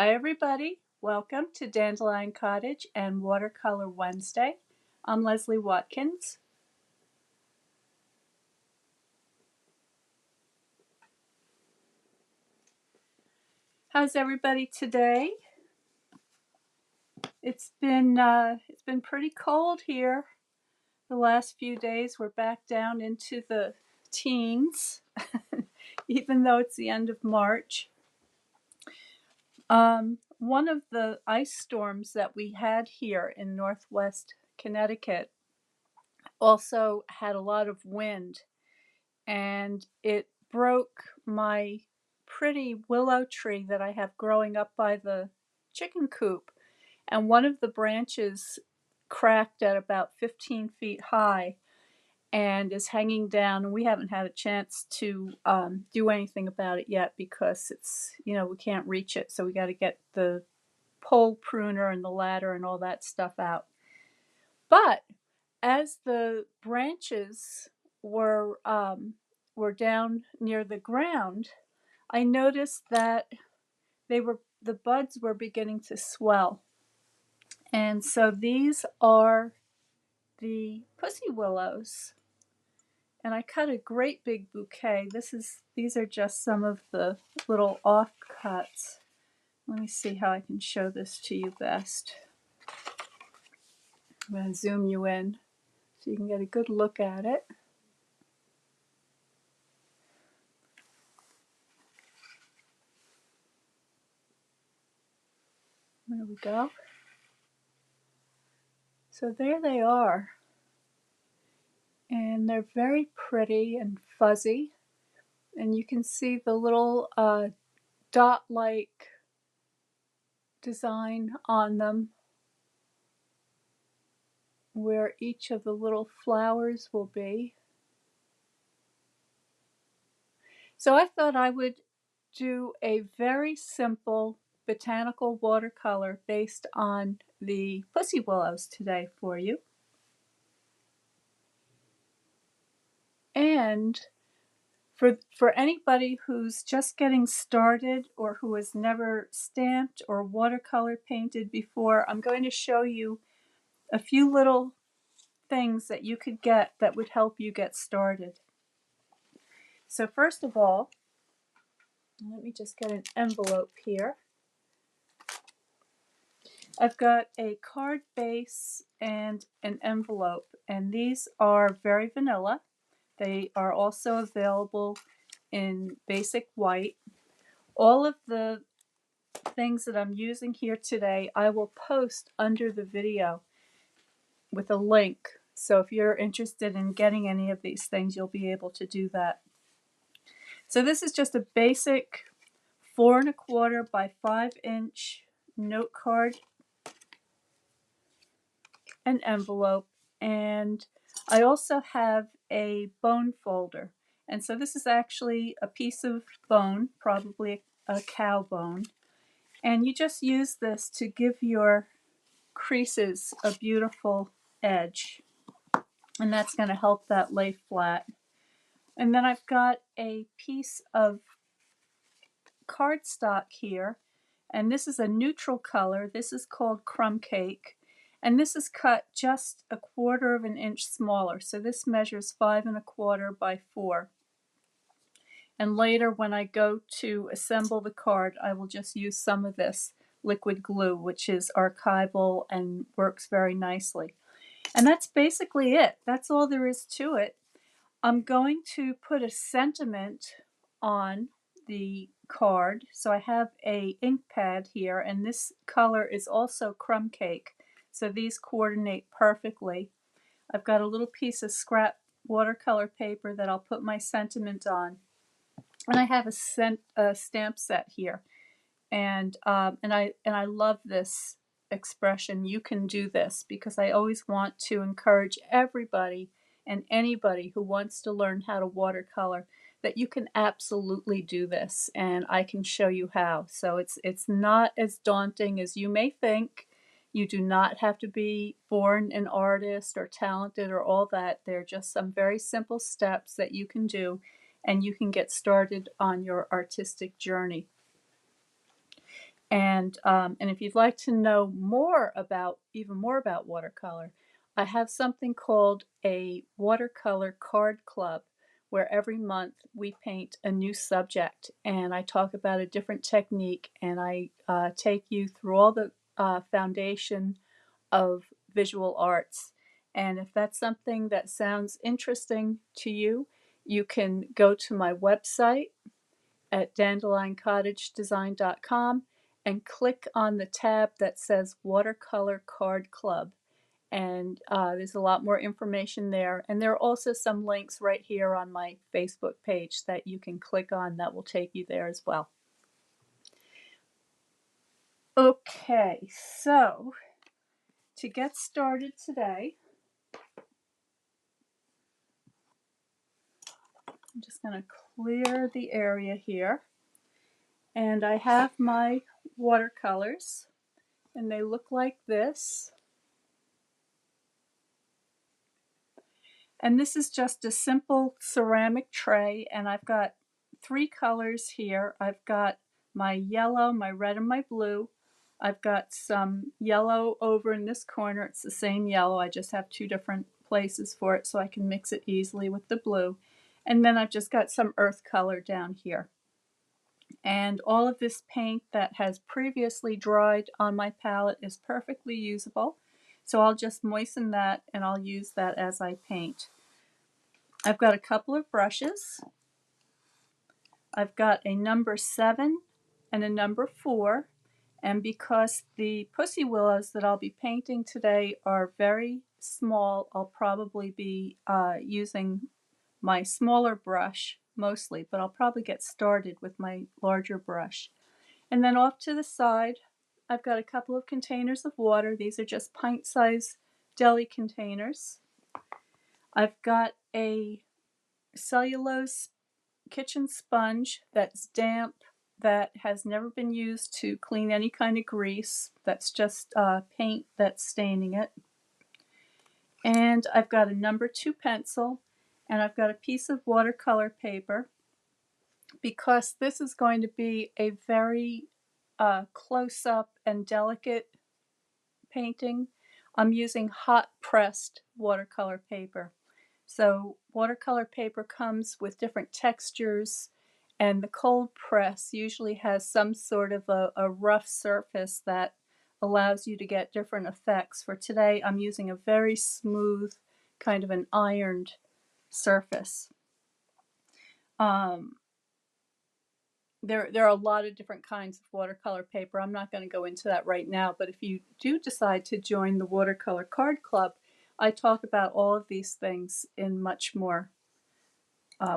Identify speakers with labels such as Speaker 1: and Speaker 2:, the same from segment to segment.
Speaker 1: Hi everybody, welcome to Dandelion Cottage and Watercolor Wednesday. I'm Leslie Watkins. How's everybody today? It's been pretty cold here the last few days. We're back down into the teens, even though it's the end of March. One of the ice storms that we had here in Northwest Connecticut also had a lot of wind, and it broke my pretty willow tree that I have growing up by the chicken coop. And one of the branches cracked at about 15 feet high and is hanging down. And we haven't had a chance to do anything about it yet because it's, we can't reach it. So we got to get the pole pruner and the ladder and all that stuff out. But as the branches were down near the ground, I noticed that the buds were beginning to swell. And so these are the pussy willows. And I cut a great big bouquet. These are just some of the little offcuts. Let me see how I can show this to you best. I'm going to zoom you in so you can get a good look at it. There we go. So there they are. And they're very pretty and fuzzy. And you can see the little dot-like design on them where each of the little flowers will be. So I thought I would do a very simple botanical watercolor based on the pussy willows today for you. And for anybody who's just getting started or who has never stamped or watercolor painted before, I'm going to show you a few little things that you could get that would help you get started. So first of all, let me just get an envelope here. I've got a card base and an envelope, and these are very vanilla. They are also available in basic white. All of the things that I'm using here today, I will post under the video with a link. So if you're interested in getting any of these things, you'll be able to do that. So this is just a basic 4 1/4 by 5-inch note card and envelope. And I also have a bone folder. And so this is actually a piece of bone, probably a cow bone. And you just use this to give your creases a beautiful edge. And that's going to help that lay flat. And then I've got a piece of cardstock here. And this is a neutral color. This is called crumb cake. And this is cut just 1/4 of an inch smaller. So this measures 5 1/4 by 4. And later when I go to assemble the card, I will just use some of this liquid glue, which is archival and works very nicely. And that's basically it. That's all there is to it. I'm going to put a sentiment on the card. So I have a ink pad here, and this color is also crumb cake. So these coordinate perfectly. I've got a little piece of scrap watercolor paper that I'll put my sentiment on. And I have a stamp set here. And I love this expression, you can do this, because I always want to encourage everybody and anybody who wants to learn how to watercolor that you can absolutely do this, and I can show you how. So it's not as daunting as you may think. You do not have to be born an artist or talented or all that. They're just some very simple steps that you can do, and you can get started on your artistic journey. And if you'd like to know even more about watercolor, I have something called a watercolor card club, where every month we paint a new subject, and I talk about a different technique, and I take you through all the foundation of visual arts. And if that's something that sounds interesting to you, you can go to my website at dandelioncottagedesign.com and click on the tab that says Watercolor Card Club. And there's a lot more information there. And there are also some links right here on my Facebook page that you can click on that will take you there as well. Okay, so to get started today, I'm just going to clear the area here. And I have my watercolors, and they look like this. And this is just a simple ceramic tray, and I've got 3 colors here. I've got my yellow, my red, and my blue. I've got some yellow over in this corner. It's the same yellow. I just have 2 different places for it so I can mix it easily with the blue. And then I've just got some earth color down here. And all of this paint that has previously dried on my palette is perfectly usable. So I'll just moisten that and I'll use that as I paint. I've got a couple of brushes. I've got a number 7 and a number 4. And because the pussy willows that I'll be painting today are very small, I'll probably be using my smaller brush mostly, but I'll probably get started with my larger brush. And then off to the side, I've got a couple of containers of water. These are just pint-sized deli containers. I've got a cellulose kitchen sponge that's damp, that has never been used to clean any kind of grease. That's just paint that's staining it. And I've got a number 2 pencil, and I've got a piece of watercolor paper. Because this is going to be a very close-up and delicate painting, I'm using hot pressed watercolor paper. So watercolor paper comes with different textures, and the cold press usually has some sort of a rough surface that allows you to get different effects. For today, I'm using a very smooth, kind of an ironed surface. There are a lot of different kinds of watercolor paper. I'm not going to go into that right now, but if you do decide to join the Watercolor Card Club, I talk about all of these things in much more,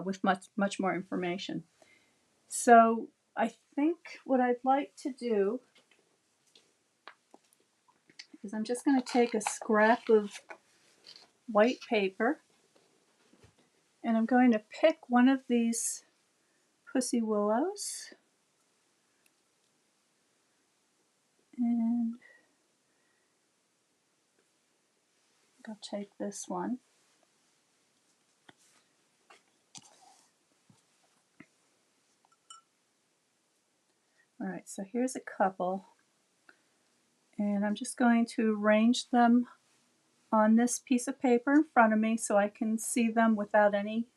Speaker 1: with much more information. So I think what I'd like to do is I'm just going to take a scrap of white paper, and I'm going to pick one of these pussy willows, and I'll take this one. All right, so here's a couple, and I'm just going to arrange them on this piece of paper in front of me so I can see them without any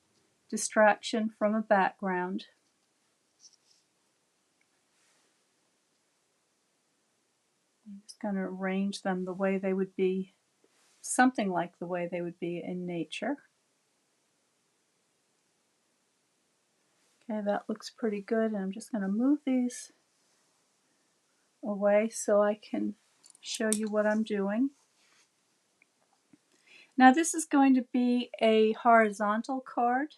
Speaker 1: distraction from a background. I'm just going to arrange them the way they would be, something like the way they would be in nature. Okay, that looks pretty good, and I'm just going to move these away so I can show you what I'm doing. Now this is going to be a horizontal card,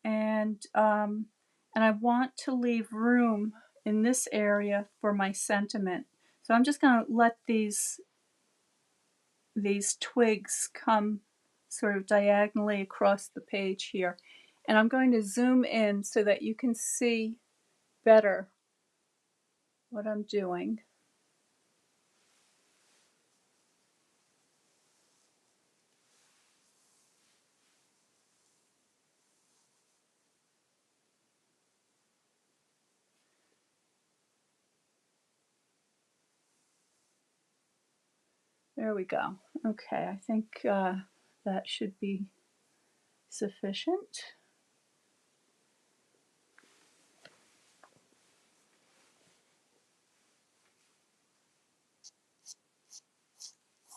Speaker 1: and I want to leave room in this area for my sentiment. So I'm just going to let these twigs come sort of diagonally across the page here. And I'm going to zoom in so that you can see better what I'm doing. There we go. Okay, I think that should be sufficient.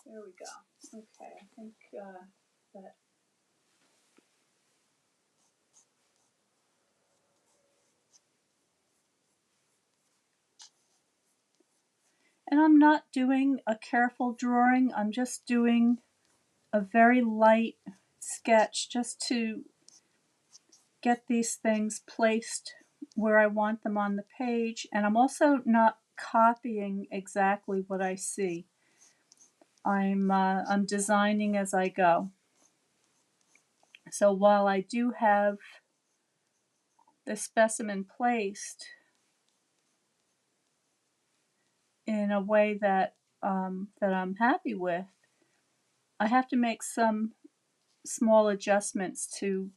Speaker 1: There we go. Okay, I think that. And I'm not doing a careful drawing, I'm just doing a very light sketch just to get these things placed where I want them on the page. And I'm also not copying exactly what I see. I'm designing as I go. So while I do have the specimen placed in a way that that I'm happy with, I have to make some small adjustments to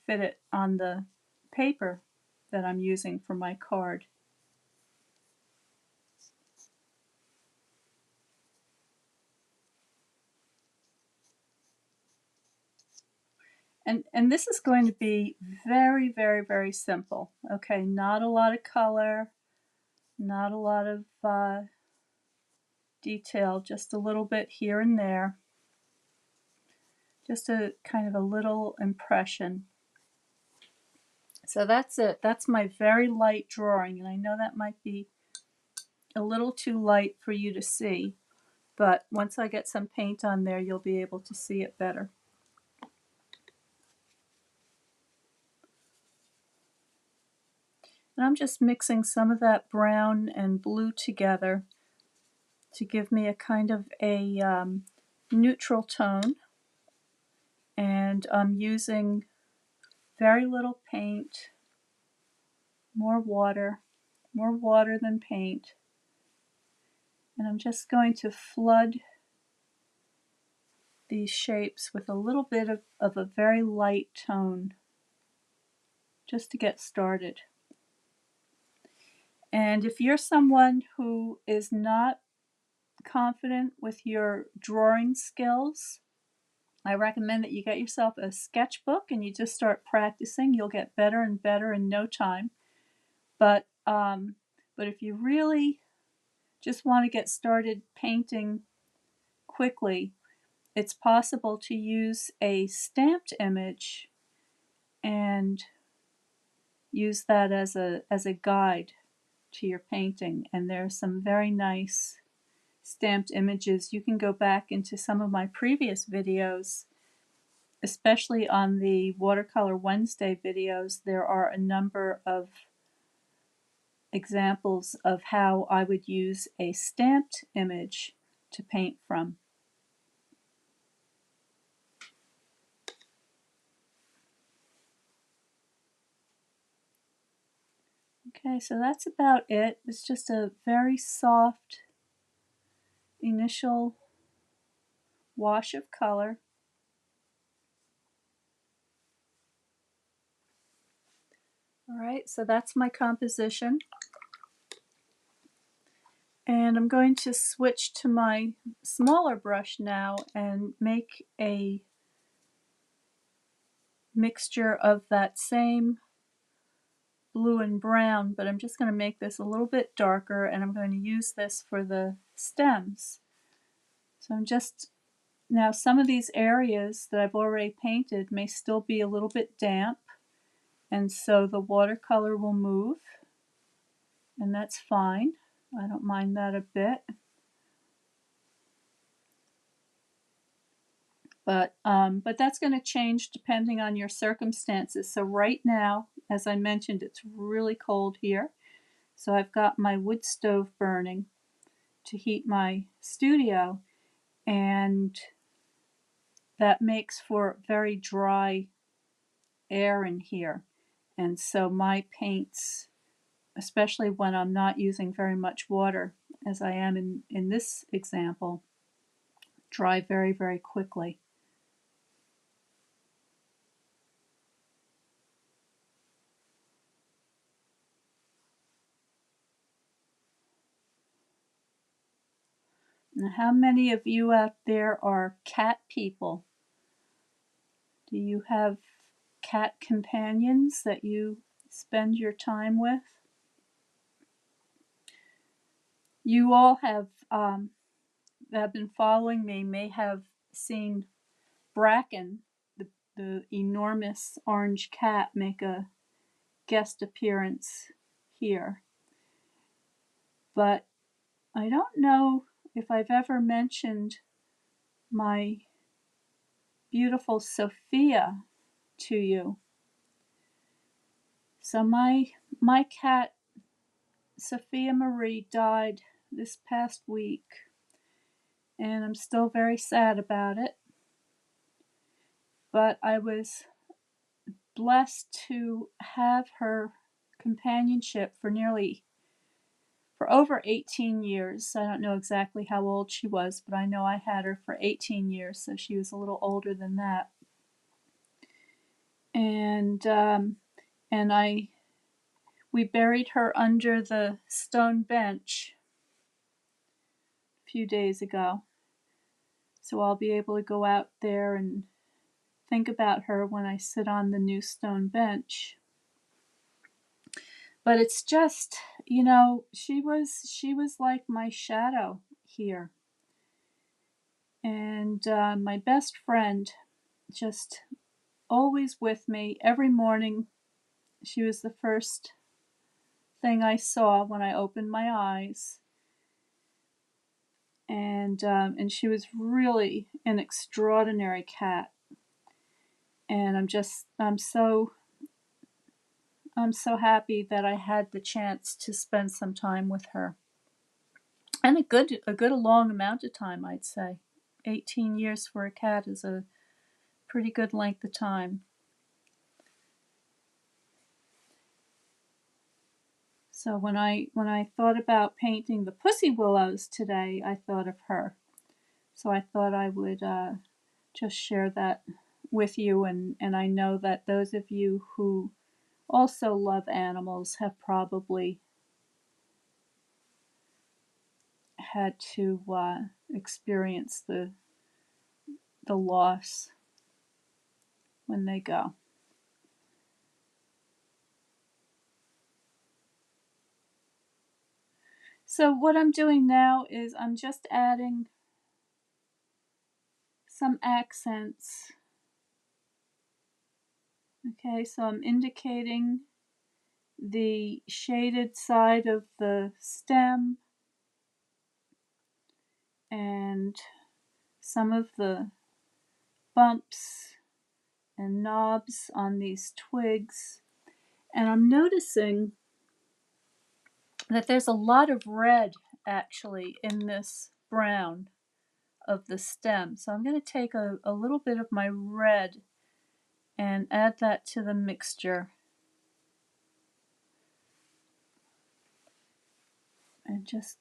Speaker 1: fit it on the paper that I'm using for my card. And this is going to be very, very, very simple. Okay, not a lot of color, not a lot of detail, just a little bit here and there. Just a kind of a little impression. So that's it. That's my very light drawing, and I know that might be a little too light for you to see, but once I get some paint on there, you'll be able to see it better. And I'm just mixing some of that brown and blue together to give me a kind of a neutral tone. And I'm using very little paint, more water than paint. And I'm just going to flood these shapes with a little bit of a very light tone just to get started. And if you're someone who is not confident with your drawing skills, I recommend that you get yourself a sketchbook and you just start practicing. You'll get better and better in no time. But if you really just want to get started painting quickly, it's possible to use a stamped image and use that as a guide to your painting. And there's some very nice stamped images. You can go back into some of my previous videos, especially on the Watercolor Wednesday videos. There are a number of examples of how I would use a stamped image to paint from. Okay, so that's about it. It's just a very soft initial wash of color. All right, so that's my composition. And I'm going to switch to my smaller brush now and make a mixture of that same blue and brown, but I'm just going to make this a little bit darker, and I'm going to use this for the stems. So I'm just, now some of these areas that I've already painted may still be a little bit damp, and so the watercolor will move, and that's fine. I don't mind that a bit. But that's going to change depending on your circumstances. So right now, as I mentioned, it's really cold here. So I've got my wood stove burning to heat my studio, and that makes for very dry air in here. And so my paints, especially when I'm not using very much water, as I am in this example, dry very, very quickly. Now, how many of you out there are cat people? Do you have cat companions that you spend your time with? You all have that have been following me may have seen Bracken, the enormous orange cat, make a guest appearance here. But I don't know if I've ever mentioned my beautiful Sophia to you. So my cat Sophia Marie died this past week, and I'm still very sad about it. But I was blessed to have her companionship for over 18 years. I don't know exactly how old she was, but I know I had her for 18 years, so she was a little older than that. And we buried her under the stone bench a few days ago. So I'll be able to go out there and think about her when I sit on the new stone bench. But it's just, she was like my shadow here. And my best friend, just always with me every morning. She was the first thing I saw when I opened my eyes. And she was really an extraordinary cat. And I'm so happy that I had the chance to spend some time with her. And a good long amount of time, I'd say. 18 years for a cat is a pretty good length of time. So when I thought about painting the pussy willows today, I thought of her. So I thought I would just share that with you, and I know that those of you who also love animals have probably had to experience the loss when they go. So what I'm doing now is I'm just adding some accents. Okay, so I'm indicating the shaded side of the stem and some of the bumps and knobs on these twigs. And I'm noticing that there's a lot of red actually in this brown of the stem. So I'm going to take a little bit of my red and add that to the mixture. And just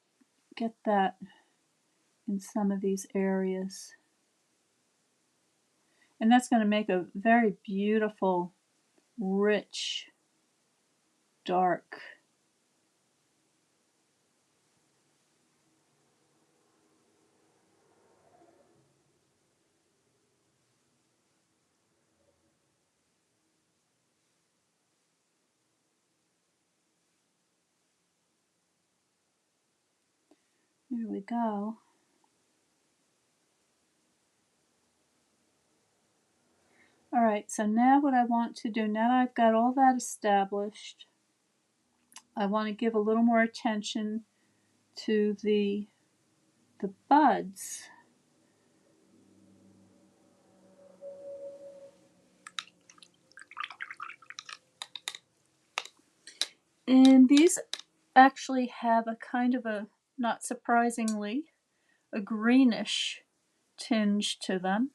Speaker 1: get that in some of these areas. And that's going to make a very beautiful, rich, dark. Here we go. Alright, so now what I want to do, now that I've got all that established, I want to give a little more attention to the buds. And these actually have a kind of a, not surprisingly, a greenish tinge to them.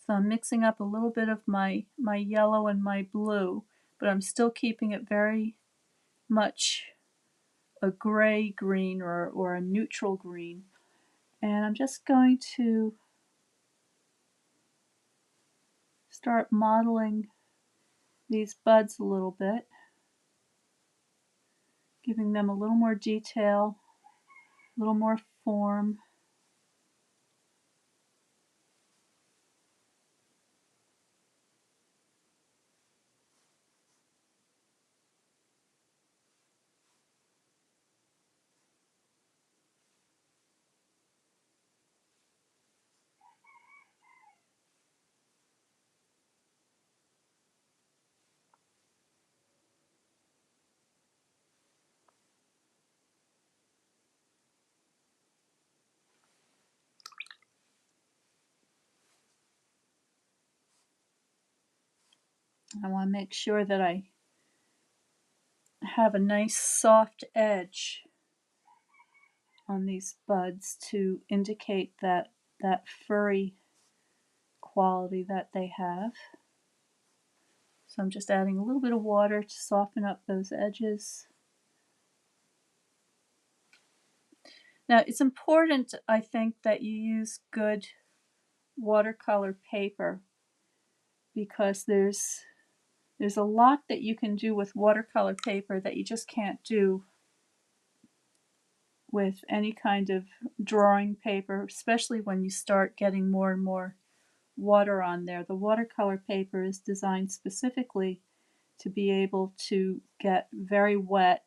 Speaker 1: So I'm mixing up a little bit of my yellow and my blue, but I'm still keeping it very much a gray green or a neutral green. And I'm just going to start modeling these buds a little bit, giving them a little more detail, a little more form. I want to make sure that I have a nice soft edge on these buds to indicate that furry quality that they have. So I'm just adding a little bit of water to soften up those edges. Now it's important, I think, that you use good watercolor paper, because there's a lot that you can do with watercolor paper that you just can't do with any kind of drawing paper, especially when you start getting more and more water on there. The watercolor paper is designed specifically to be able to get very wet,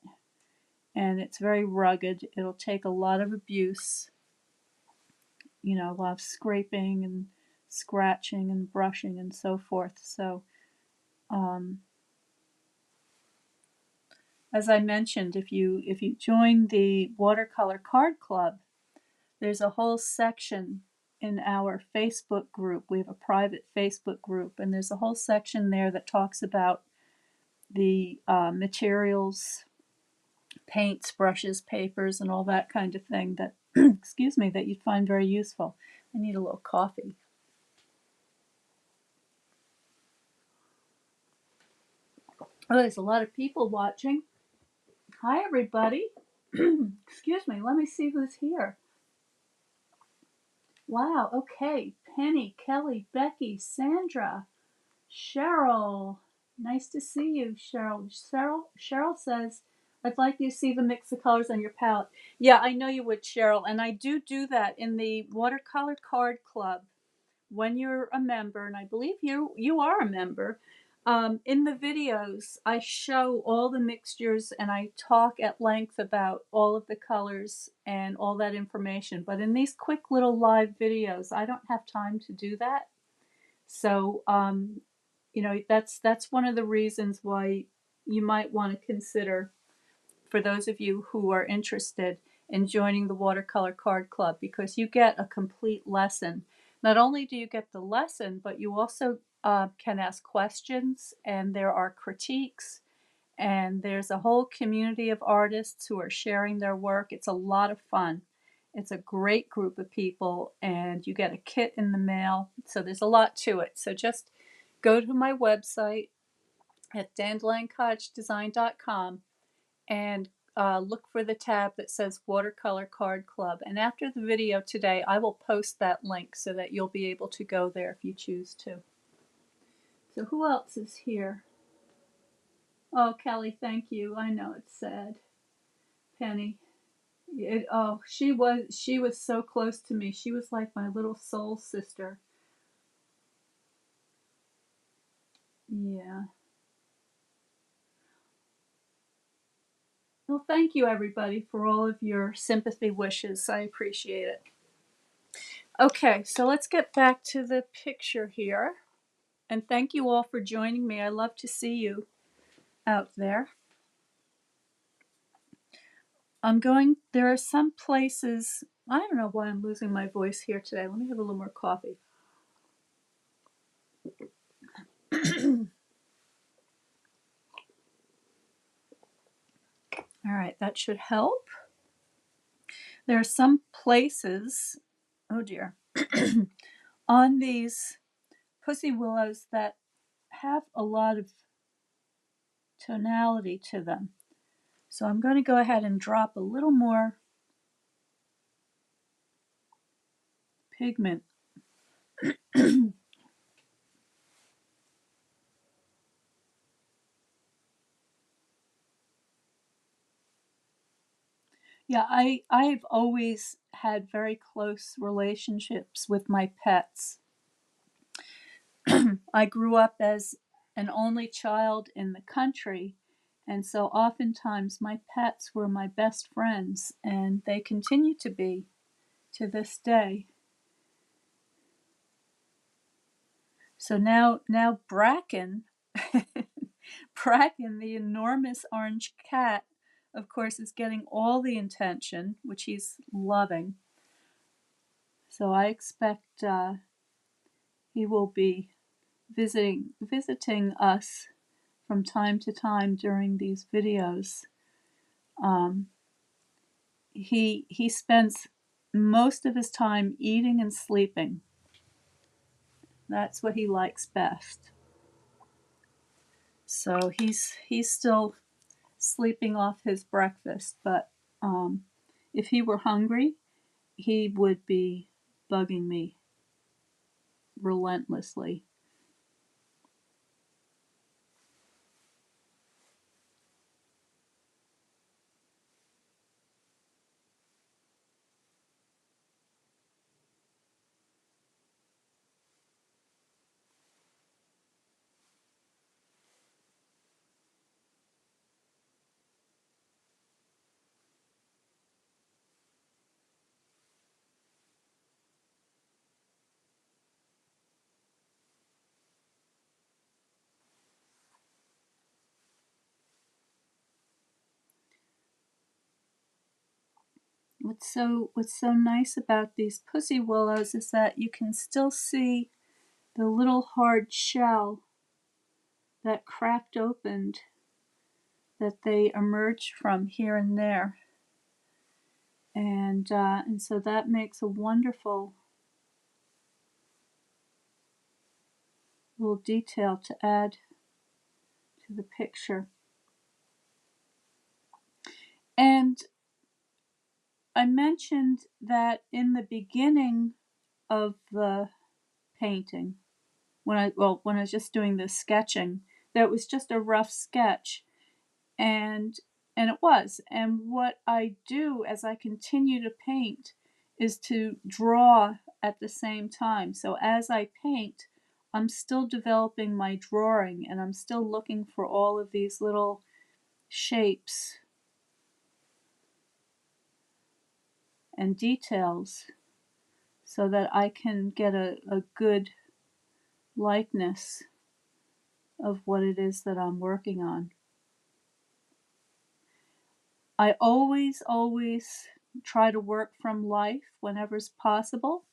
Speaker 1: and it's very rugged. It'll take a lot of abuse, a lot of scraping and scratching and brushing and so forth. So as I mentioned, if you join the Watercolor Card Club, there's a whole section in our Facebook group. We have a private Facebook group, and there's a whole section there that talks about the materials, paints, brushes, papers, and all that kind of thing that, excuse me, that you'd find very useful. I need a little coffee. Oh, there's a lot of people watching. Hi, everybody. Excuse me, let me see who's here. Wow, okay. Penny, Kelly, Becky, Sandra, Cheryl. Nice to see you, Cheryl. Cheryl says, I'd like you to see the mix of colors on your palette. Yeah, I know you would, Cheryl. And I do that in the Watercolor Card Club when you're a member, and I believe you are a member. In the videos, I show all the mixtures and I talk at length about all of the colors and all that information. But in these quick little live videos, I don't have time to do that. So, that's one of the reasons why you might want to consider, for those of you who are interested in joining the Watercolor Card Club, because you get a complete lesson. Not only do you get the lesson, but you also can ask questions, and there are critiques, and there's a whole community of artists who are sharing their work. It's a lot of fun. It's a great group of people, and you get a kit in the mail. So there's a lot to it. So just go to my website at dandelioncottagedesign.com and look for the tab that says Watercolor Card Club. And after the video today, I will post that link so that you'll be able to go there if you choose to. So who else is here? Oh, Kelly, thank you. I know it's sad. Penny. She was so close to me. She was like my little soul sister. Yeah. Well, thank you, everybody, for all of your sympathy wishes. I appreciate it. Okay, so let's get back to the picture here. And thank you all for joining me. I love to see you out there. There are some places, I don't know why I'm losing my voice here today. Let me have a little more coffee. All right, that should help. There are some places, oh dear, on these pussy willows that have a lot of tonality to them. So I'm going to go ahead and drop a little more pigment. Yeah, I've always had very close relationships with my pets. I grew up as an only child in the country, and so oftentimes my pets were my best friends, and they continue to be to this day. So now Bracken, Bracken, the enormous orange cat, of course, is getting all the attention, which he's loving. So I expect he will be visiting us from time to time during these videos. Um, he spends most of his time eating and sleeping. That's what he likes best. So he's still sleeping off his breakfast, but if he were hungry, he would be bugging me relentlessly. What's so nice about these pussy willows is that you can still see the little hard shell that cracked opened, that they emerged from here and there, and so that makes a wonderful little detail to add to the picture. And I mentioned that in the beginning of the painting, when I was just doing the sketching, that it was just a rough sketch, and it was. And what I do as I continue to paint is to draw at the same time. So as I paint, I'm still developing my drawing, and I'm still looking for all of these little shapes and details so that I can get a good likeness of what it is that I'm working on. I always try to work from life whenever's possible.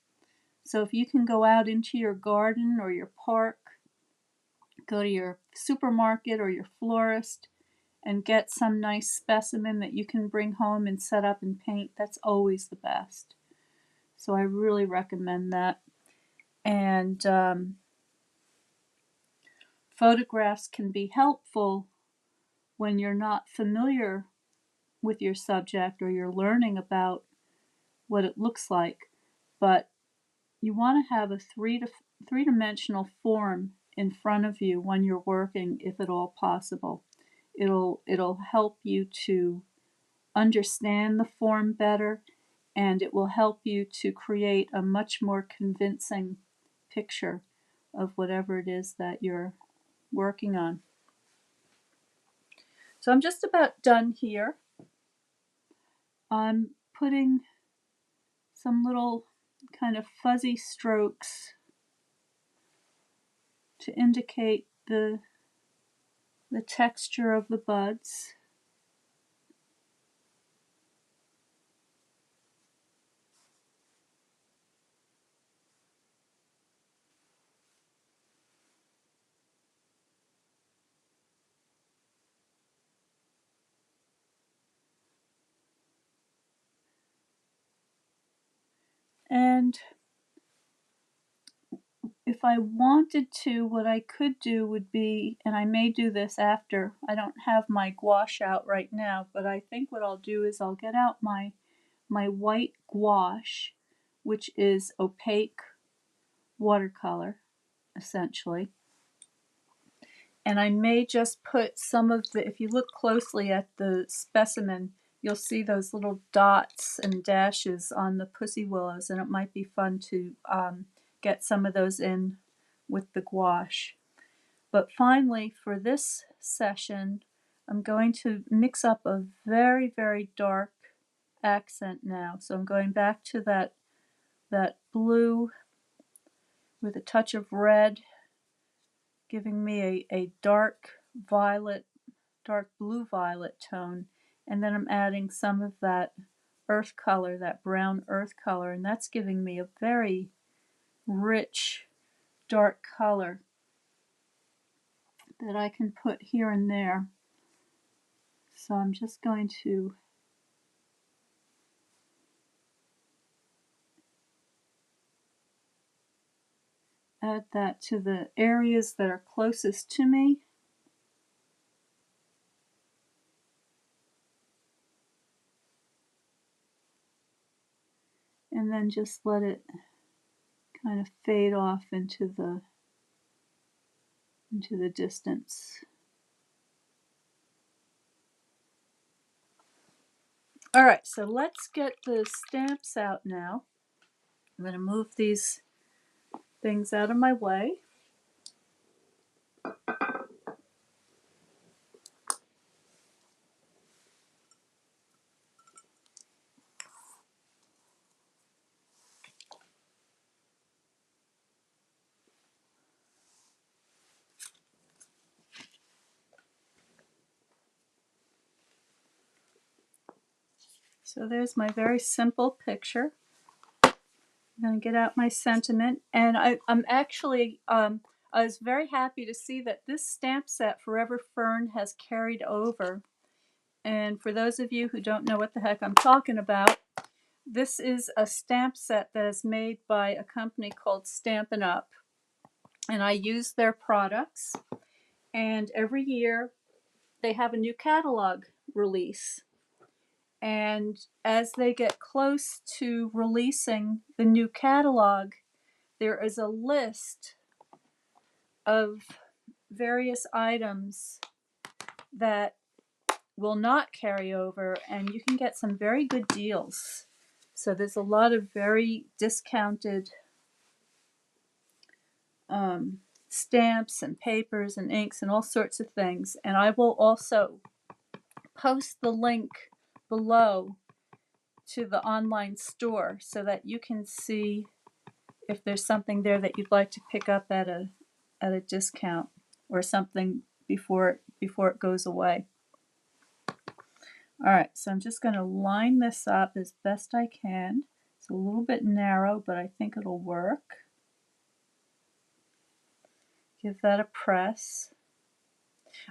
Speaker 1: So if you can go out into your garden or your park, go to your supermarket or your florist and get some nice specimen that you can bring home and set up and paint, that's always the best. So I really recommend that. And photographs can be helpful when you're not familiar with your subject or you're learning about what it looks like. But you want to have a three-dimensional form in front of you when you're working, if at all possible. It'll help you to understand the form better, and it will help you to create a much more convincing picture of whatever it is that you're working on. So I'm just about done here. I'm putting some little kind of fuzzy strokes to indicate the texture of the buds. And if I wanted to, what I could do would be, and I may do this after, I don't have my gouache out right now, but I think what I'll do is I'll get out my white gouache, which is opaque watercolor, essentially. And I may just put some of the, if you look closely at the specimen, you'll see those little dots and dashes on the pussy willows, and it might be fun to get some of those in with the gouache. But finally, for this session, I'm going to mix up a very, very dark accent now. So I'm going back to that blue with a touch of red, giving me a dark violet, dark blue violet tone, and then I'm adding some of that earth color, that brown earth color, and that's giving me a very rich dark color. that I can put here and there. So I'm just going to add that to the areas that are closest to me. And then just let it kind of fade off into the distance. All right, so let's get the stamps out now. I'm going to move these things out of my way. So there's my very simple picture. I'm going to get out my sentiment, and I'm actually, I was very happy to see that this stamp set, Forever Fern, has carried over. And for those of you who don't know what the heck I'm talking about, this is a stamp set that is made by a company called Stampin' Up. And I use their products, and every year they have a new catalog release. And as they get close to releasing the new catalog, there is a list of various items that will not carry over, and you can get some very good deals. So there's a lot of very discounted stamps and papers and inks and all sorts of things. And I will also post the link below to the online store so that you can see if there's something there that you'd like to pick up at a discount or something before it goes away. All right, so I'm just going to line this up as best I can. It's a little bit narrow, but I think it'll work. Give that a press.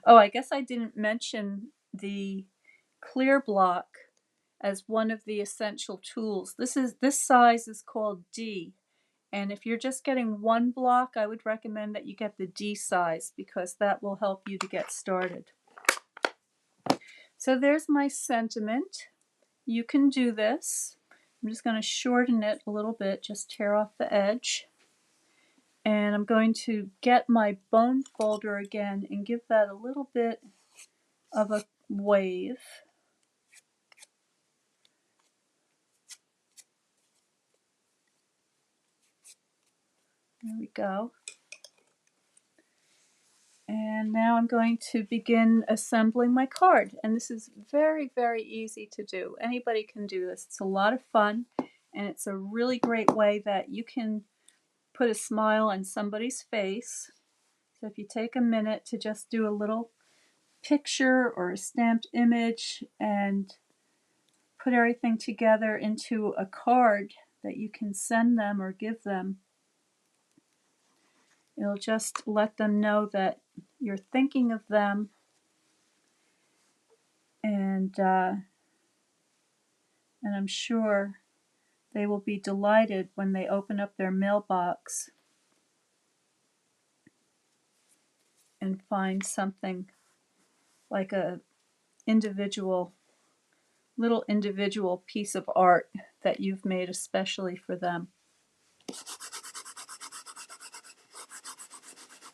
Speaker 1: Oh, I guess I didn't mention the clear block as one of the essential tools. This size is called D, and if you're just getting one block, I would recommend that you get the D size because that will help you to get started. So there's my sentiment. You can do this. I'm just going to shorten it a little bit, just tear off the edge. And I'm going to get my bone folder again and give that a little bit of a wave. There we go. And now I'm going to begin assembling my card. And this is very, very easy to do. Anybody can do this. It's a lot of fun, and it's a really great way that you can put a smile on somebody's face. So if you take a minute to just do a little picture or a stamped image and put everything together into a card that you can send them or give them, it'll just let them know that you're thinking of them, and I'm sure they will be delighted when they open up their mailbox and find something like a little individual piece of art that you've made especially for them.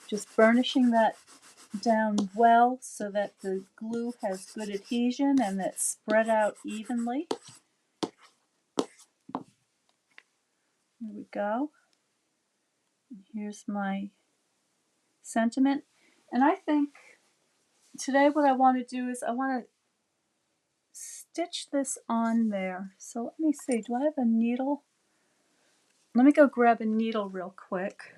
Speaker 1: Just burnishing that down well so that the glue has good adhesion and that's spread out evenly. There we go. Here's my sentiment. And I think today what I want to do is I want to stitch this on there. So let me see, do I have a needle? Let me go grab a needle real quick.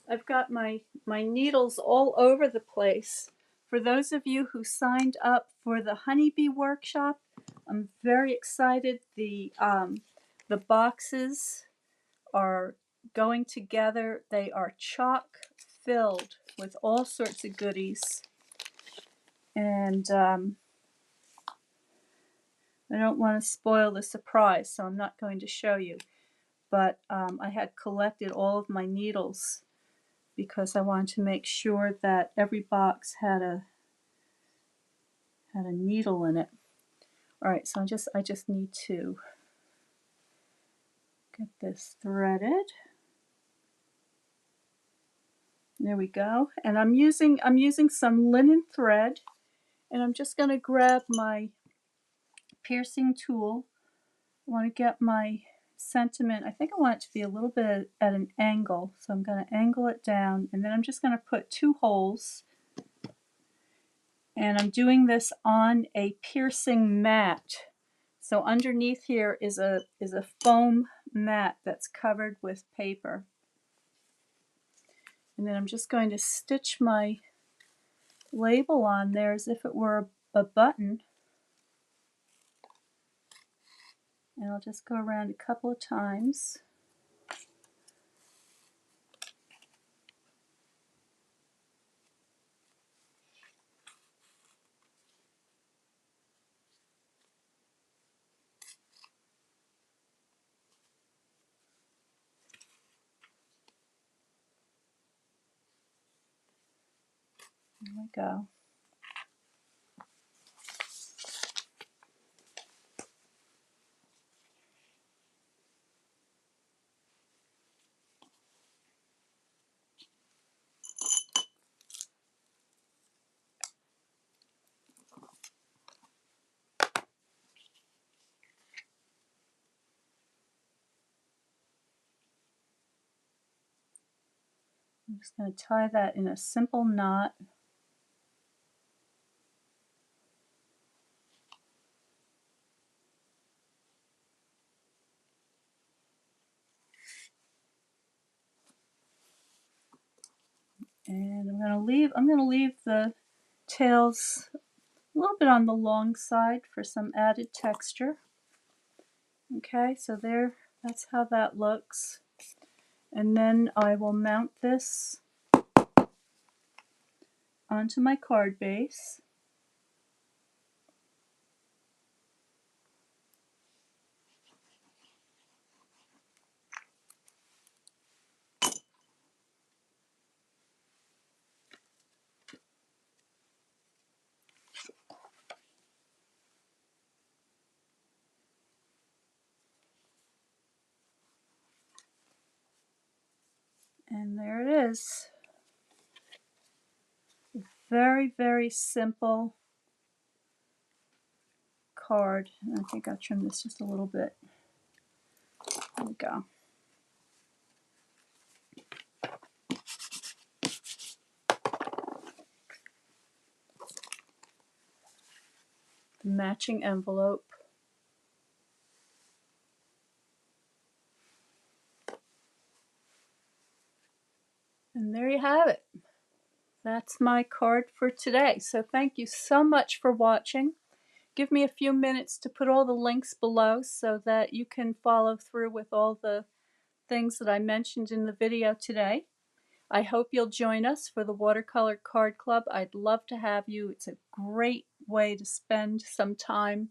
Speaker 1: I've got my needles all over the place. For those of you who signed up for the honeybee workshop, I'm very excited. The boxes are going together. They are chock filled with all sorts of goodies. And I don't want to spoil the surprise, so I'm not going to show you. But I had collected all of my needles because I wanted to make sure that every box had a needle in it. All right, so I just need to get this threaded. There we go. And I'm using some linen thread, and I'm just going to grab my piercing tool. I want to get my sentiment. I think I want it to be a little bit at an angle, so I'm going to angle it down, and then I'm just going to put 2 holes. And I'm doing this on a piercing mat. So underneath here is a foam mat that's covered with paper. And then I'm just going to stitch my label on there as if it were a button. And I'll just go around a couple of times. There we go. I'm just going to tie that in a simple knot. And I'm going to leave the tails a little bit on the long side for some added texture. Okay, so that's how that looks. And then I will mount this onto my card base. And there it is. Very, very simple card. I think I'll trim this just a little bit. There we go. The matching envelope. And there you have it. That's my card for today. So thank you so much for watching. Give me a few minutes to put all the links below so that you can follow through with all the things that I mentioned in the video today. I hope you'll join us for the Watercolor Card Club. I'd love to have you. It's a great way to spend some time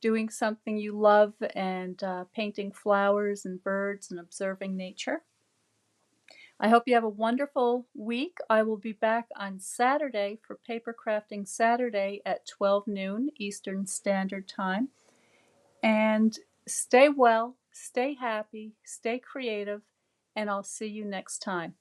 Speaker 1: doing something you love and painting flowers and birds and observing nature. I hope you have a wonderful week. I will be back on Saturday for Paper Crafting Saturday at 12 noon Eastern Standard Time. And stay well, stay happy, stay creative, and I'll see you next time.